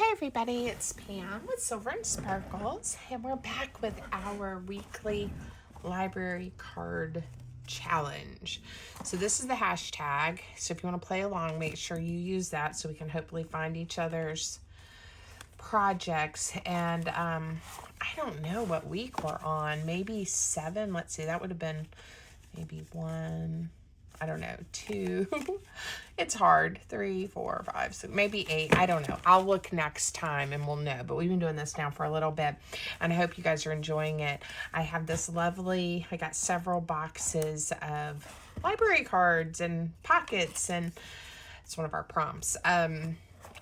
Hi everybody, it's Pam with Silver and Sparkles, and we're back with our weekly library card challenge. So this is the hashtag, so if you want to play along, make sure you use that so we can hopefully find each other's projects. And I don't know what week we're on, maybe 7, let's see, that would have been maybe 1, I don't know, 2, it's hard, 3, 4, 5, 6, maybe 8, I don't know. I'll look next time and we'll know, but we've been doing this now for a little bit, and I hope you guys are enjoying it. I have this lovely, I got several boxes of library cards and pockets, and it's one of our prompts.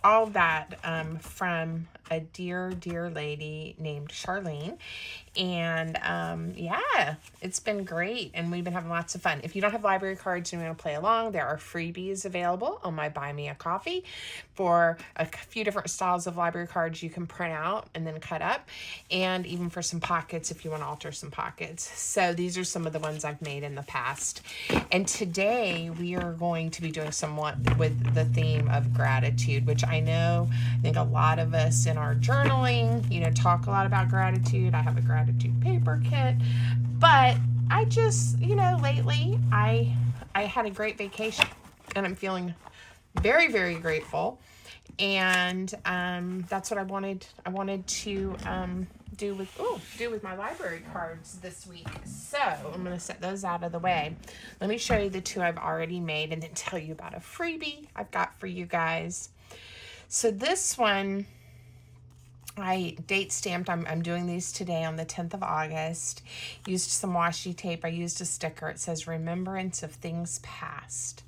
All that from a dear lady named Charlene. And yeah, it's been great, and we've been having lots of fun. If you don't have library cards and you want to play along, there are freebies available on my Buy Me a Coffee for a few different styles of library cards you can print out and then cut up, and even for some pockets if you want to alter some pockets. So these are some of the ones I've made in the past. And today we are going to be doing somewhat with the theme of gratitude, which I think a lot of us in our journaling, talk a lot about gratitude. I have a gratitude paper kit, but I just, lately I had a great vacation and I'm feeling very, very grateful. And that's what I wanted to do with my library cards this week. So I'm going to set those out of the way. Let me show you the two I've already made and then tell you about a freebie I've got for you guys. So this one, I date stamped. I'm doing these today on the 10th of August. Used some washi tape. I used a sticker. It says Remembrance of Things Past.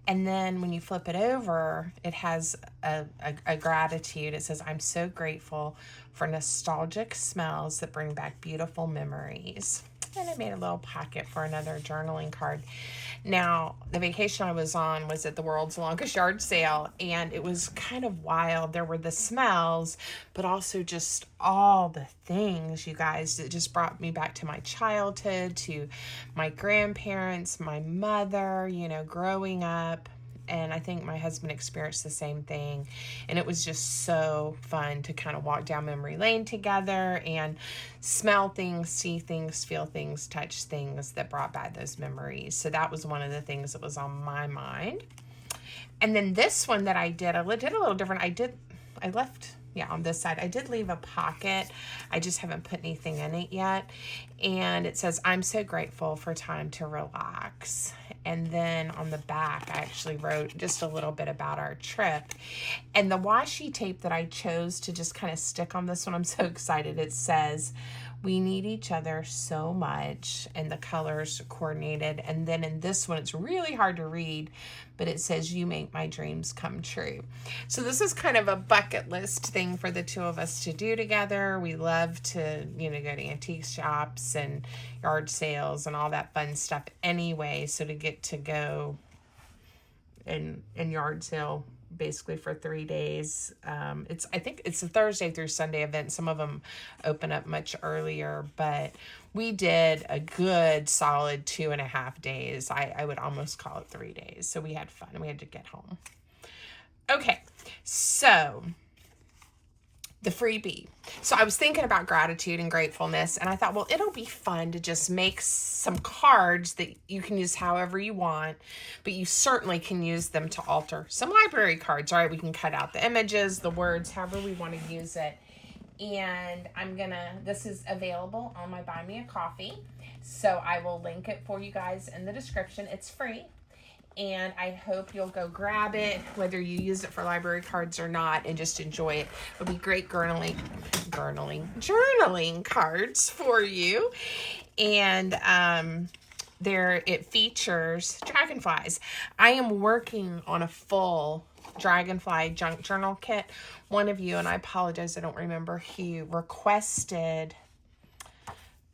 And then when you flip it over, it has a gratitude. It says, I'm so grateful for nostalgic smells that bring back beautiful memories. And I made a little pocket for another journaling card. Now, the vacation I was on was at the world's longest yard sale, and it was kind of wild. There were the smells, but also just all the things, you guys, that just brought me back to my childhood, to my grandparents, my mother, growing up. And I think my husband experienced the same thing. And it was just so fun to kind of walk down memory lane together and smell things, see things, feel things, touch things that brought back those memories. So that was one of the things that was on my mind. And then this one that I did a little different. I left on this side, I did leave a pocket. I just haven't put anything in it yet. And it says, I'm so grateful for time to relax. And then on the back, I actually wrote just a little bit about our trip. And the washi tape that I chose to just kind of stick on this one, I'm so excited. It says, we need each other so much, and the colors coordinated. And then in this one, it's really hard to read, but it says, you make my dreams come true. So this is kind of a bucket list thing for the two of us to do together. We love to, go to antique shops and yard sales and all that fun stuff anyway. So to get to go and yard sale basically for 3 days. I think it's a Thursday through Sunday event. Some of them open up much earlier, but we did a good solid 2.5 days. I would almost call it 3 days. So we had fun and we had to get home. Okay, so the freebie. So I was thinking about gratitude and gratefulness, and I thought, well, it'll be fun to just make some cards that you can use however you want, but you certainly can use them to alter some library cards. All right, we can cut out the images, the words, however we want to use it. And this is available on my Buy Me a Coffee, so I will link it for you guys in the description. It's free. And I hope you'll go grab it, whether you use it for library cards or not, and just enjoy it. It'll be great journaling cards for you. And it features dragonflies. I am working on a full dragonfly junk journal kit. One of you, and I apologize, I don't remember who, requested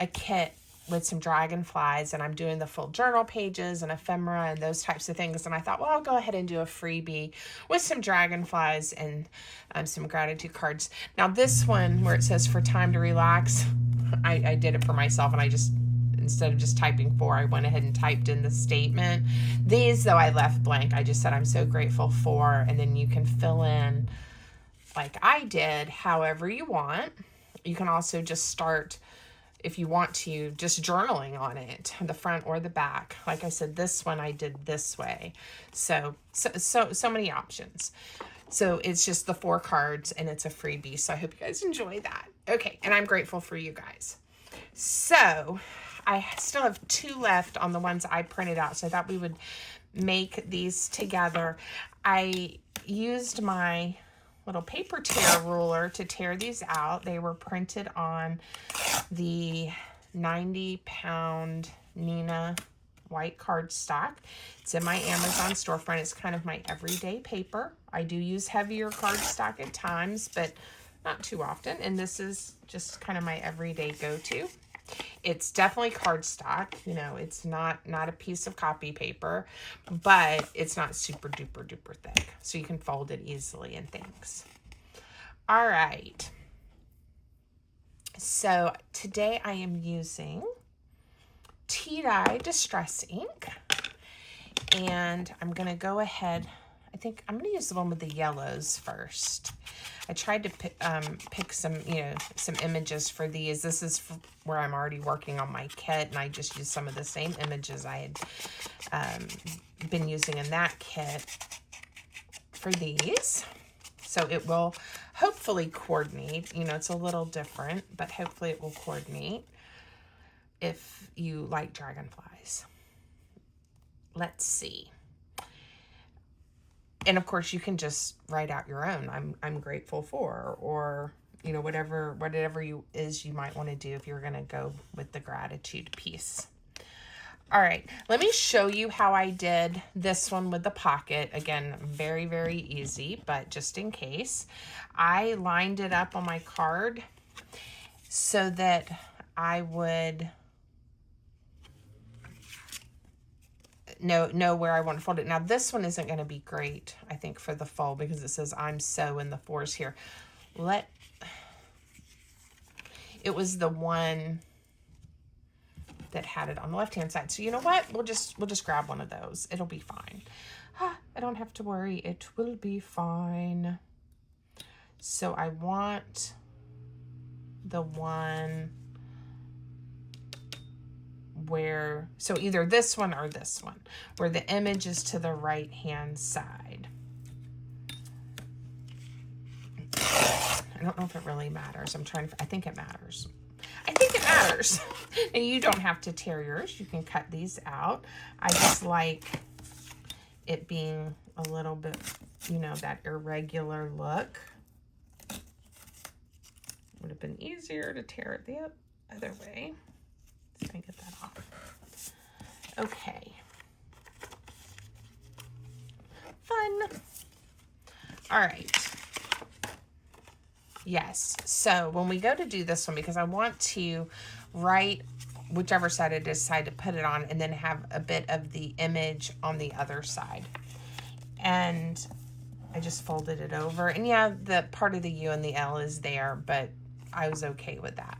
a kit with some dragonflies, and I'm doing the full journal pages and ephemera and those types of things. And I thought, well, I'll go ahead and do a freebie with some dragonflies and some gratitude cards. Now this one where it says for time to relax, I did it for myself, and I just, instead of just typing for, I went ahead and typed in the statement. These, though, I left blank. I just said, I'm so grateful for, and then you can fill in like I did however you want. You can also just start, if you want to, just journaling on it, the front or the back. Like I said, this one I did this way. So many options. So it's just the 4 cards and it's a freebie. So I hope you guys enjoy that. Okay, and I'm grateful for you guys. So I still have 2 left on the ones I printed out. So I thought we would make these together. I used my little paper tear ruler to tear these out. They were printed on the 90-pound Nina white cardstock. It's in my Amazon storefront. It's kind of my everyday paper. I do use heavier cardstock at times, but not too often. And this is just kind of my everyday go-to. It's definitely cardstock. You know, it's not a piece of copy paper, but it's not super duper duper thick. So you can fold it easily and things. All right. So today I am using tea-dye distress ink, and I'm going to go ahead. I think I'm going to use the one with the yellows first. I tried to pick some, some images for these. This is where I'm already working on my kit, and I just used some of the same images I had been using in that kit for these. So it will hopefully coordinate. You know, it's a little different, but hopefully it will coordinate if you like dragonflies. Let's see. And of course, you can just write out your own. I'm grateful for, or whatever you might want to do if you're going to go with the gratitude piece. All right, let me show you how I did this one with the pocket. Again, very, very easy, but just in case, I lined it up on my card so that I would know where I want to fold it. Now, this one isn't going to be great, I think, for the fold because it says I'm so in the 4s here. It was the one that had it on the left-hand side. So you know what? We'll just grab one of those. It'll be fine. I don't have to worry. It will be fine. So I want the one where, so either this one or this one, where the image is to the right-hand side. I don't know if it really matters. I think it matters. I think it matters. And you don't have to tear yours. You can cut these out. I just like it being a little bit, that irregular look. Would have been easier to tear it the other way. Let's get that off. Okay. Fun. All right. Yes, so when we go to do this one, because I want to write whichever side I decide to put it on and then have a bit of the image on the other side. And I just folded it over. And yeah, the part of the U and the L is there, but I was okay with that.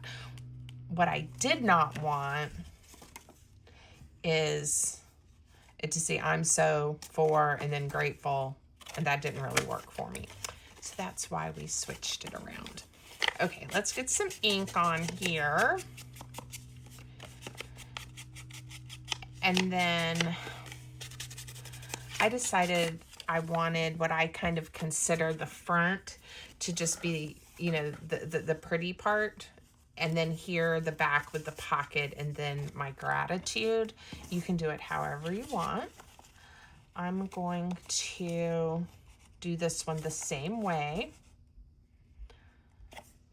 What I did not want is it to see I'm so for and then grateful, and that didn't really work for me. So that's why we switched it around. Okay, let's get some ink on here. And then I decided I wanted what I kind of consider the front to just be, the pretty part. And then here, the back with the pocket and then my gratitude. You can do it however you want. I'm going to do this one the same way.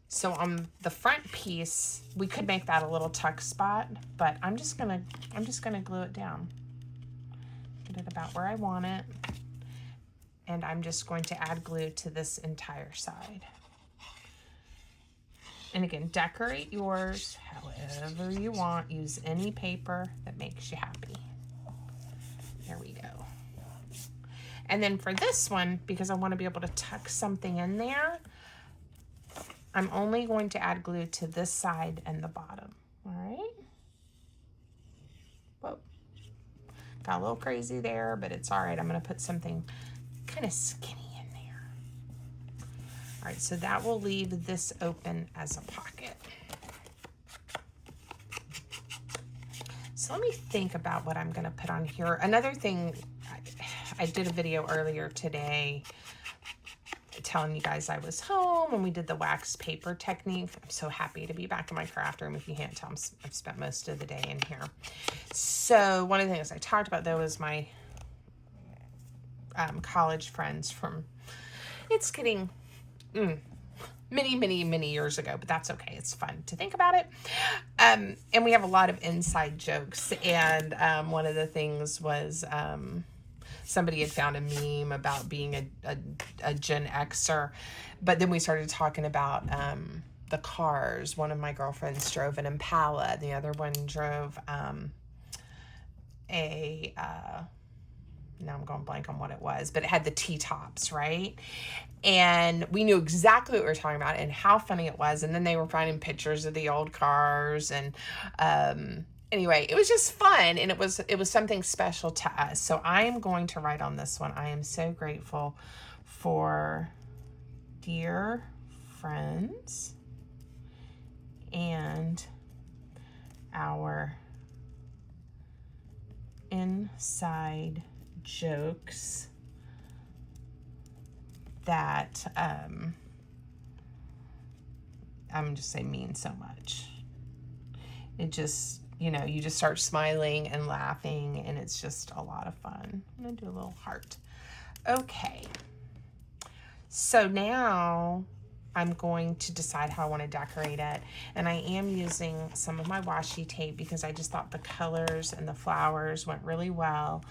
So on the front piece, we could make that a little tuck spot, but I'm just gonna glue it down. Get it about where I want it. And I'm just going to add glue to this entire side. And again, decorate yours however you want. Use any paper that makes you happy. There we go. And then for this one, because I want to be able to tuck something in there, I'm only going to add glue to this side and the bottom. All right. Whoa. Got a little crazy there, but it's all right. I'm going to put something kind of skinny in there. right, so that will leave this open as a pocket. So let me think about what I'm gonna put on here. Another thing, I did a video earlier today telling you guys I was home and we did the wax paper technique. I'm so happy to be back in my craft room. If you can't tell, I've spent most of the day in here. So one of the things I talked about though is my college friends from, it's getting many years ago, but that's okay. It's fun to think about it. And we have a lot of inside jokes. And one of the things was somebody had found a meme about being a Gen Xer, but then we started talking about the cars. One of my girlfriends drove an Impala. The other one drove now I'm going blank on what it was, but it had the T-tops, right? And we knew exactly what we were talking about and how funny it was. And then they were finding pictures of the old cars. And anyway, it was just fun. And it was something special to us. So I am going to write on this one. I am so grateful for dear friends and our inside jokes that I'm just saying mean so much. It just, you know, you just start smiling and laughing and it's just a lot of fun. I'm gonna do a little heart. Okay, so now I'm going to decide how I want to decorate it, and I am using some of my washi tape because I just thought the colors and the flowers went really well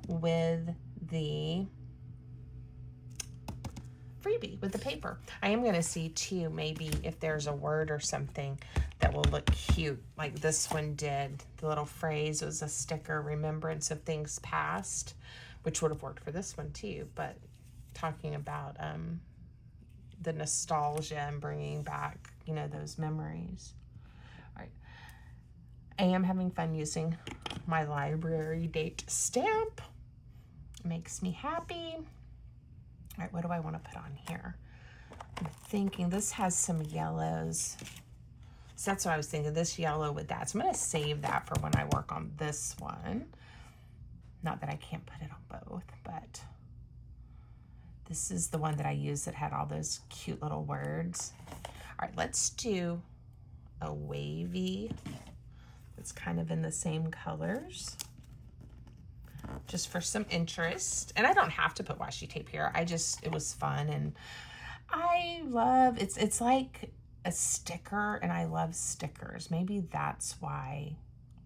with the freebie, with the paper. I am going to see too maybe if there's a word or something that will look cute like this one did. The little phrase was a sticker, remembrance of things past, which would have worked for this one too, but talking about the nostalgia and bringing back, you know, those memories. All right. I am having fun using my library date stamp. It makes me happy. All right, what do I want to put on here? I'm thinking this has some yellows. So that's what I was thinking, this yellow with that. So I'm going to save that for when I work on this one. Not that I can't put it on both, but this is the one that I used that had all those cute little words. All right, let's do a wavy. It's kind of in the same colors, just for some interest. And I don't have to put washi tape here. It was fun, and I love, it's like a sticker, and I love stickers. Maybe that's why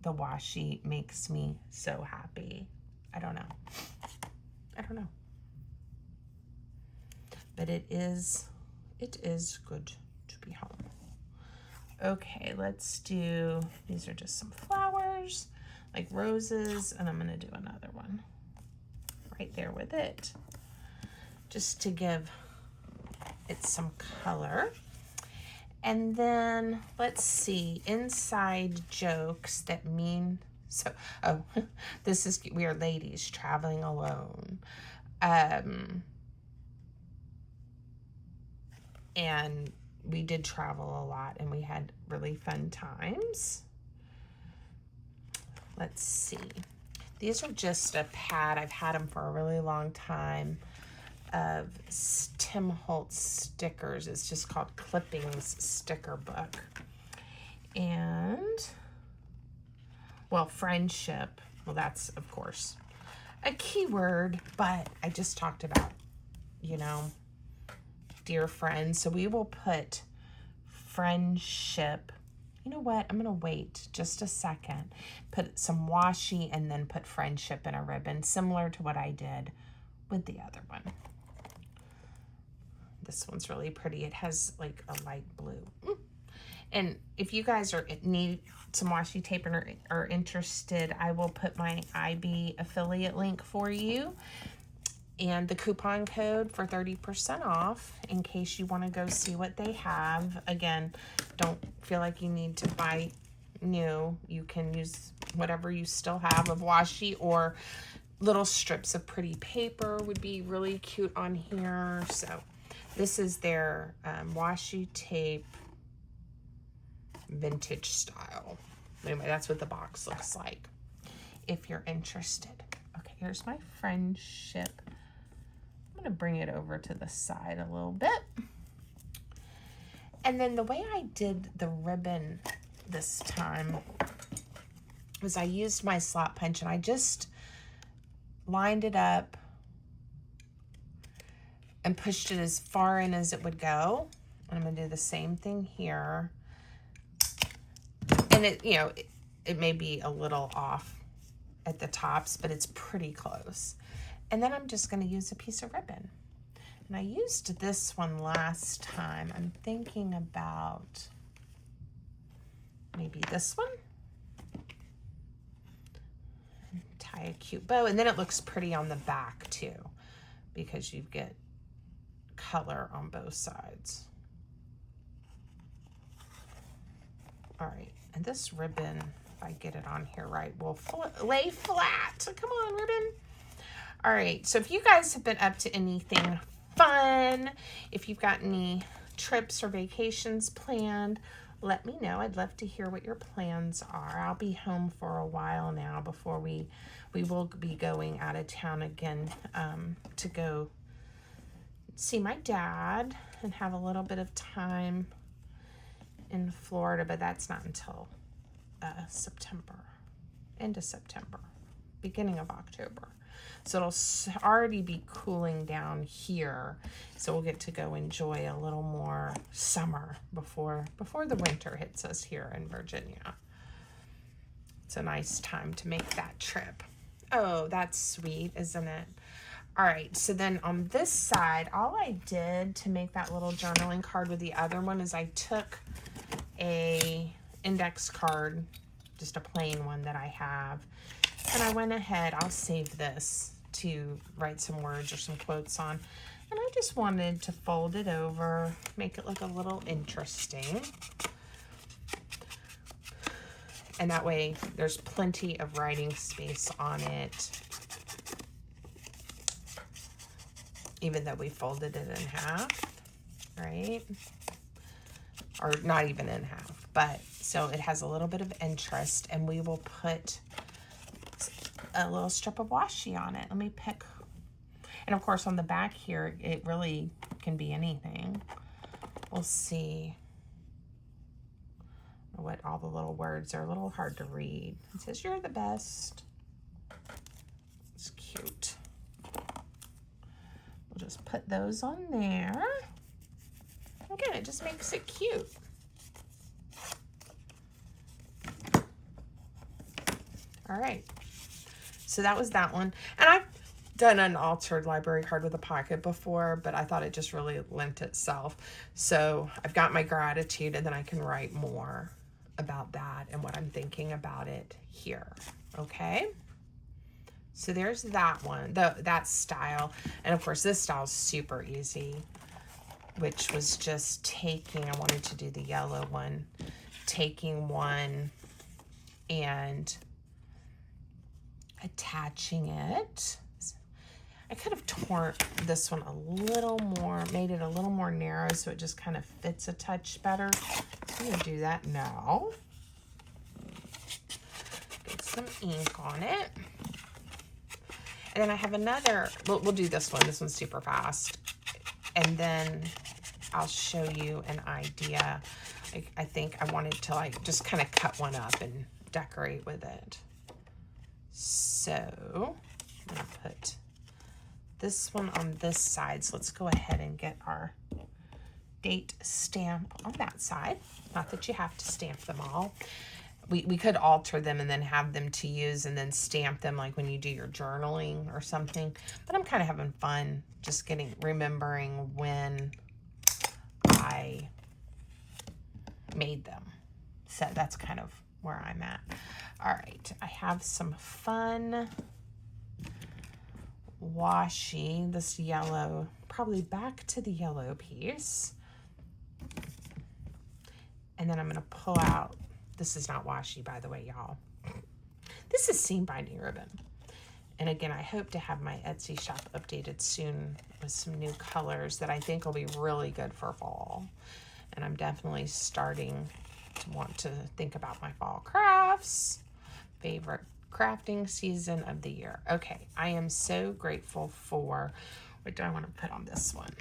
the washi makes me so happy. I don't know. But it is good to be home. Okay, let's do, these are just some flowers, like roses, and I'm gonna do another one right there with it, just to give it some color. And then let's see, inside jokes that mean, so, oh, this is, we are ladies traveling alone. And we did travel a lot and we had really fun times. Let's see. These are just a pad. I've had them for a really long time, of Tim Holtz stickers. It's just called Clippings Sticker Book. And, well, friendship. Well, that's, of course, a keyword, but I just talked about, you know, dear friends. So we will put friendship. You know what? I'm going to wait just a second. Put some washi and then put friendship in a ribbon, similar to what I did with the other one. This one's really pretty. It has like a light blue. And if you guys need some washi tape and are interested, I will put my IB affiliate link for you and the coupon code for 30% off in case you want to go see what they have. Again, don't feel like you need to buy new. You can use whatever you still have of washi, or little strips of pretty paper would be really cute on here. So This is their washi tape vintage style. Anyway, that's what the box looks like if you're interested. Okay, here's my friendship. I'm gonna bring it over to the side a little bit. And then the way I did the ribbon this time was I used my slot punch and I just lined it up and pushed it as far in as it would go. I'm gonna do the same thing here. And it, you know, it may be a little off at the tops, but it's pretty close. And then I'm just gonna use a piece of ribbon. And I used this one last time. I'm thinking about maybe this one. And tie a cute bow. And then it looks pretty on the back too, because you get color on both sides. All right, and this ribbon, if I get it on here right, will lay flat. Come on, ribbon. All right, so if you guys have been up to anything fun, if you've got any trips or vacations planned, let me know. I'd love to hear what your plans are. I'll be home for a while now before we will be going out of town again to go see my dad and have a little bit of time in Florida, but that's not until September, end of September, beginning of October. So it'll already be cooling down here. So we'll get to go enjoy a little more summer before the winter hits us here in Virginia. It's a nice time to make that trip. Oh, that's sweet, isn't it? All right, so then on this side, all I did to make that little journaling card with the other one is I took a index card, just a plain one that I have, and I went ahead, I'll save this to write some words or some quotes on, and I just wanted to fold it over, make it look a little interesting. And that way there's plenty of writing space on it, even though we folded it in half, right? Or not even in half, but so it has a little bit of interest, and we will put a little strip of washi on it. Let me pick, and of course on the back here, it really can be anything. We'll see what all the little words are. A little hard to read. It says, "You're the best." It's cute. We'll just put those on there. Again, it just makes it cute. All right. So that was that one. And I've done an altered library card with a pocket before, but I thought it just really lent itself. So I've got my gratitude, and then I can write more about that and what I'm thinking about it here. Okay. So there's that one, that style. And of course, this style is super easy, which was just taking, I wanted to do the yellow one, taking one and attaching it. I could have torn this one a little more, made it a little more narrow so it just kind of fits a touch better. I'm gonna do that now. Get some ink on it. And then I have another, we'll do this one. This one's super fast. And then I'll show you an idea. I think I wanted to like just kind of cut one up and decorate with it. So I'm gonna put this one on this side. So let's go ahead and get our date stamp on that side. Not that you have to stamp them all. We could alter them and then have them to use and then stamp them like when you do your journaling or something. But I'm kind of having fun just remembering when I made them. So that's kind of where I'm at. All right, I have some fun washi, this yellow, probably back to the yellow piece. And then I'm gonna pull out, this is not washi, by the way, y'all. This is seam binding ribbon. And again, I hope to have my Etsy shop updated soon with some new colors that I think will be really good for fall. And I'm definitely starting to want to think about my fall crafts. Favorite crafting season of the year. Okay, I am so grateful for, what do I want to put on this one?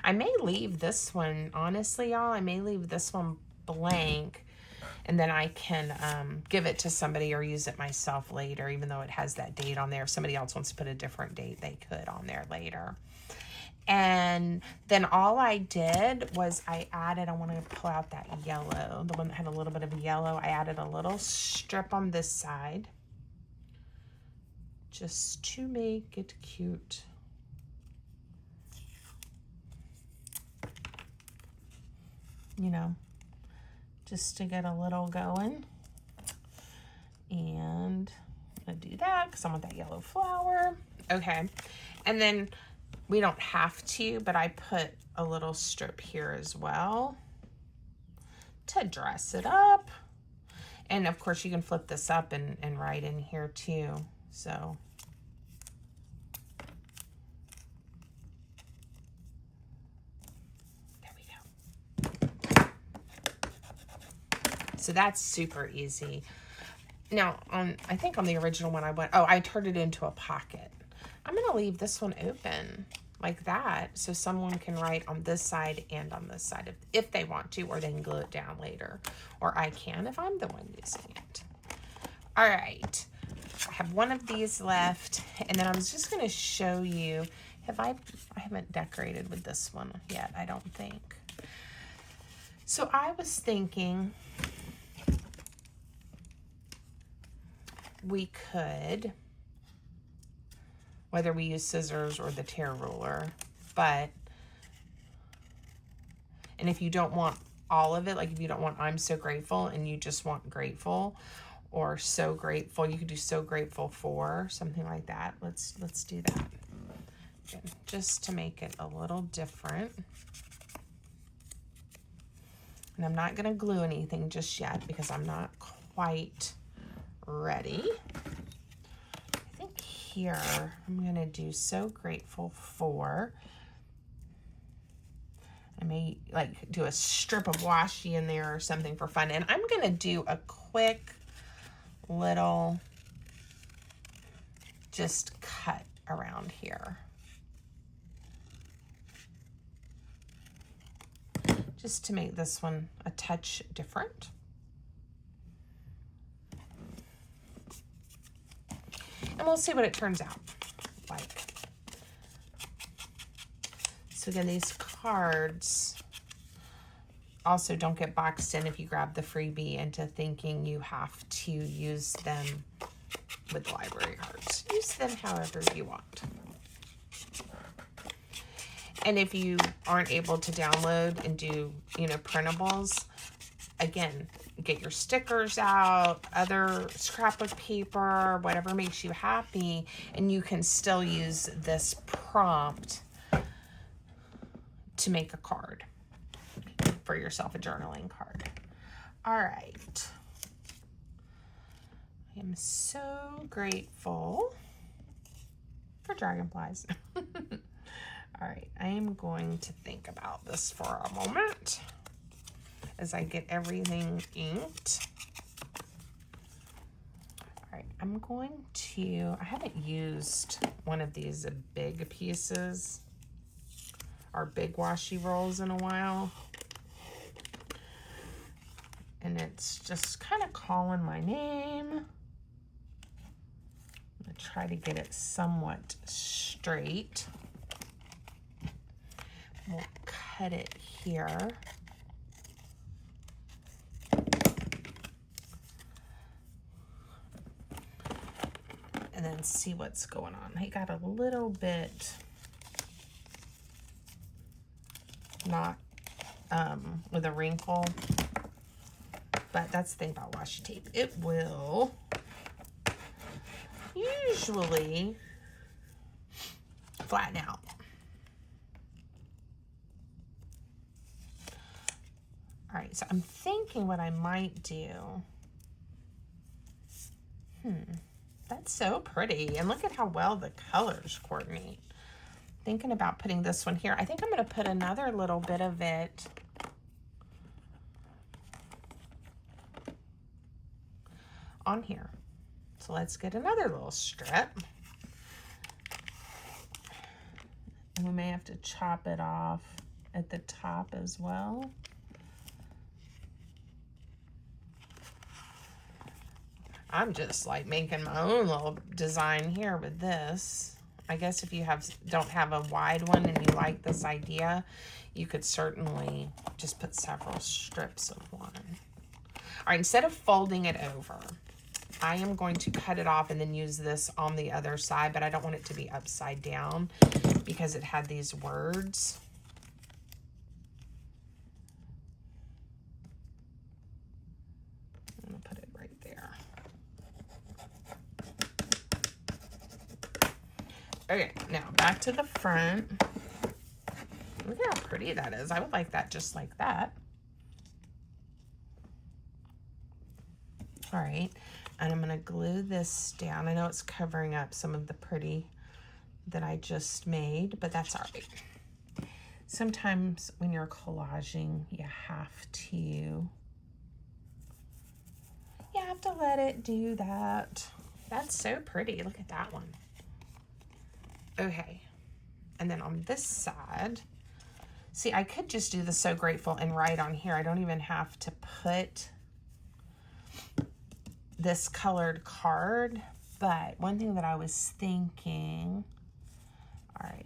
I may leave this one, honestly, y'all, I may leave this one blank, and then I can give it to somebody or use it myself later, even though it has that date on there. If somebody else wants to put a different date, they could on there later. And then all I did was I want to pull out that yellow, the one that had a little bit of yellow. I added a little strip on this side just to make it cute. You know, just to get a little going. And I'm gonna do that because I want that yellow flower. Okay, and then we don't have to, but I put a little strip here as well to dress it up. And of course you can flip this up and write in here too. So there we go. So that's super easy. Now, I think on the original one I turned it into a pocket. I'm going to leave this one open like that so someone can write on this side and on this side if they want to, or they can glue it down later. Or I can if I'm the one using it. All right. I have one of these left, and then I was just going to show you, I haven't decorated with this one yet, I don't think. So I was thinking we could, whether we use scissors or the tear ruler, and if you don't want all of it, like if you don't want I'm so grateful and you just want grateful or so grateful, you could do so grateful for, something like that. Let's do that. Okay, just to make it a little different. And I'm not gonna glue anything just yet because I'm not quite ready. I think here I'm gonna do so grateful for. I may like do a strip of washi in there or something for fun. And I'm gonna do a quick little just cut around here. Just to make this one a touch different. And we'll see what it turns out like. So again, these cards also don't get boxed in if you grab the freebie into thinking you have to use them with library cards. Use them however you want. And if you aren't able to download and do, printables, again, get your stickers out, other scrapbook paper, whatever makes you happy, and you can still use this prompt to make a card for yourself, a journaling card. All right. I am so grateful for dragonflies. All right, I am going to think about this for a moment as I get everything inked. All right, I'm going to, I haven't used one of these big pieces or big washi rolls in a while. And it's just kind of calling my name. I'm gonna try to get it somewhat straight. We'll cut it here. And then see what's going on. I got a little bit not with a wrinkle, but that's the thing about washi tape. It will usually flatten out. All right, so I'm thinking what I might do. That's so pretty. And look at how well the colors coordinate. Thinking about putting this one here. I think I'm going to put another little bit of it on here. So let's get another little strip. And we may have to chop it off at the top as well. I'm just like making my own little design here with this. I guess if you don't have a wide one and you like this idea, you could certainly just put several strips of one. All right, instead of folding it over, I am going to cut it off and then use this on the other side, but I don't want it to be upside down because it had these words. I'm gonna put it right there. Okay, now back to the front. Look at how pretty that is. I would like that just like that. All right, and I'm gonna glue this down. I know it's covering up some of the pretty that I just made, but that's all right. Sometimes when you're collaging, you have to let it do that. That's so pretty. Look at that one. Okay, and then on this side, see, I could just do the So Grateful and write on here. I don't even have to put this colored card, but one thing that I was thinking, all right,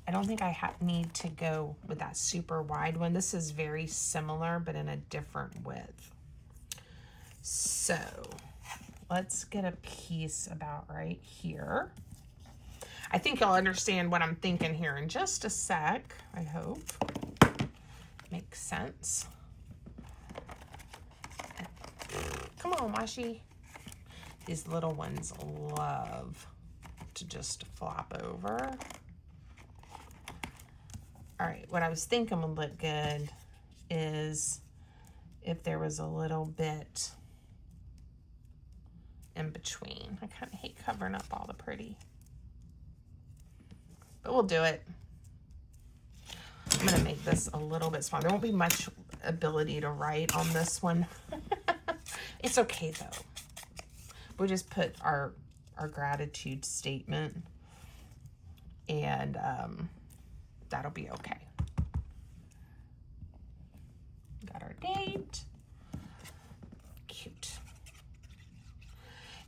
I don't think I need to go with that super wide one. This is very similar, but in a different width. So let's get a piece about right here. I think you'll understand what I'm thinking here in just a sec, I hope. Makes sense. Come on, Washi. These little ones love to just flop over. All right, what I was thinking would look good is if there was a little bit in between. I kind of hate covering up all the pretty, but we'll do it. I'm gonna make this a little bit smaller. There won't be much ability to write on this one. It's okay though. We'll just put our gratitude statement, and that'll be okay. Got our date. Cute.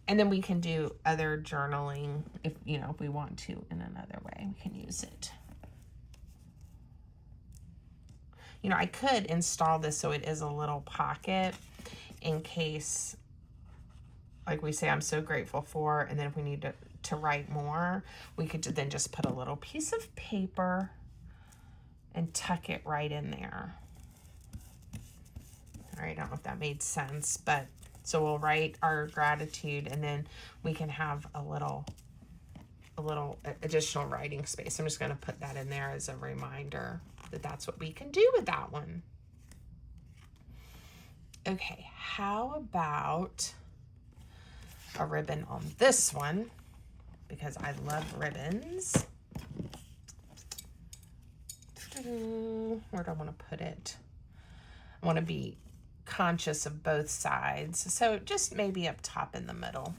And then we can do other journaling if we want to in another way. We can use it. I could install this so it is a little pocket in case, like we say, I'm so grateful for, and then if we need to write more, we could then just put a little piece of paper and tuck it right in there. All right, I don't know if that made sense, but so we'll write our gratitude, and then we can have a little additional writing space. I'm just going to put that in there as a reminder that that's what we can do with that one. Okay, how about a ribbon on this one? Because I love ribbons. Where do I want to put it? I want to be conscious of both sides. So just maybe up top in the middle.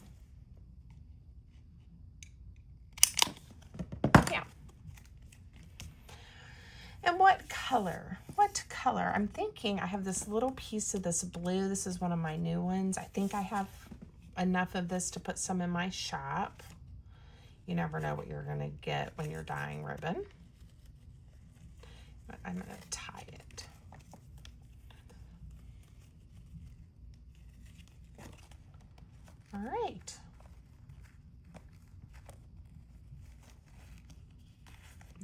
Yeah. And what color? What color? I'm thinking I have this little piece of this blue. This is one of my new ones. I think I have enough of this to put some in my shop. You never know what you're going to get when you're dyeing ribbon. But I'm going to tie it. All right.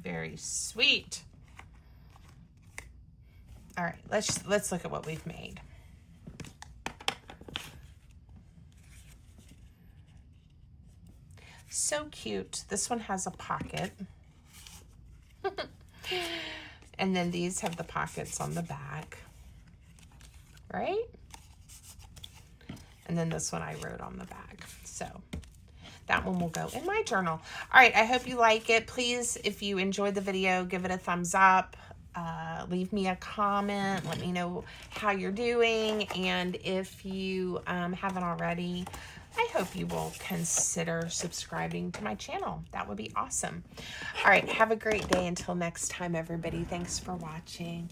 Very sweet. All right, let's look at what we've made. So cute. This one has a pocket. And then these have the pockets on the back. Right? And then this one I wrote on the back. So that one will go in my journal. All right, I hope you like it. Please, if you enjoyed the video, give it a thumbs up. Leave me a comment. Let me know how you're doing. And if you haven't already, I hope you will consider subscribing to my channel. That would be awesome. All right, have a great day. Until next time, everybody. Thanks for watching.